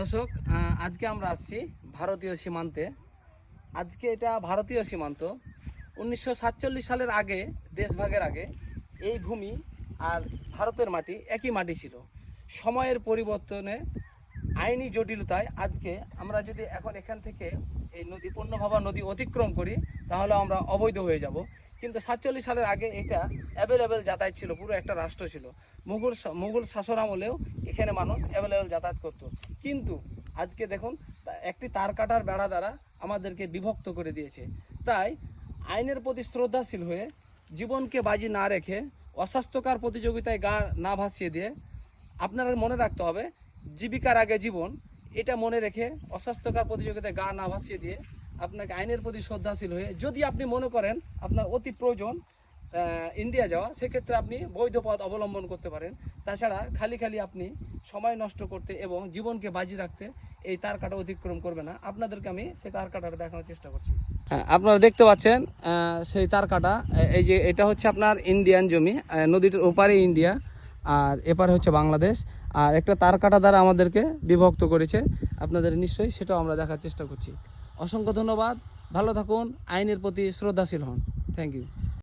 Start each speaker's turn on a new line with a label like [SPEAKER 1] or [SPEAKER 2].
[SPEAKER 1] দর্শক, আজকে আমরা আসছি ভারতীয় সীমান্তে। আজকে এটা ভারতীয় সীমান্ত। 1947 সালের আগে, দেশভাগের আগে, এই ভূমি আর ভারতের মাটি একই মাটি ছিল। সময়ের পরিবর্তনে, আইনি জটিলতায় আজকে আমরা যদি এখন এখান থেকে এই নদী পূর্ণভাবা নদী অতিক্রম করি, তাহলে আমরা অবৈধ হয়ে যাব। কিন্তু 47 সালের আগে এটা অ্যাভেলেবেল যাতায়াত ছিল, পুরো একটা রাষ্ট্র ছিল। মুঘল শাসন আমলেও এখানে মানুষ অ্যাভেলেবেল যাতায়াত করত। কিন্তু আজকে দেখুন, একটি তার কাটার বেড়া দ্বারা আমাদেরকে বিভক্ত করে দিয়েছে। তাই আইনের প্রতি শ্রদ্ধাশীল হয়ে, জীবনকে বাজি না রেখে, অস্বাস্থ্যকর প্রতিযোগিতায় গা না ভাসিয়ে দিয়ে, আপনারা মনে রাখতে হবে জীবিকার আগে জীবন। এটা মনে রেখে অস্বাস্থ্যকর প্রতিযোগিতায় গা না ভাসিয়ে দিয়ে আপনাকে আইনের প্রতি শ্রদ্ধাশীল হয়ে, যদি আপনি মনে করেন আপনার অতি প্রয়োজন ইন্ডিয়া যাওয়া, সেক্ষেত্রে আপনি বৈধ পথ অবলম্বন করতে পারেন। তাছাড়া খালি আপনি সময় নষ্ট করতে এবং জীবনকে বাজি রাখতে এই তার কাটা অতিক্রম করবে না। আপনাদেরকে আমি সেই তার কাটাটা দেখানোর চেষ্টা করছি। আপনারা দেখতে পাচ্ছেন সেই তার কাটা। এই যে এটা হচ্ছে আপনার ইন্ডিয়ান জমি, নদীটার ওপারে ইন্ডিয়া আর এপারে হচ্ছে বাংলাদেশ। আর একটা তার কাটা দ্বারা আমাদেরকে বিভক্ত করেছে, আপনাদের নিশ্চয়ই সেটাও আমরা দেখার চেষ্টা করছি। অসংখ্য ধন্যবাদ, ভালো থাকুন, আইনের প্রতি শ্রদ্ধাশীল হন। Thank you.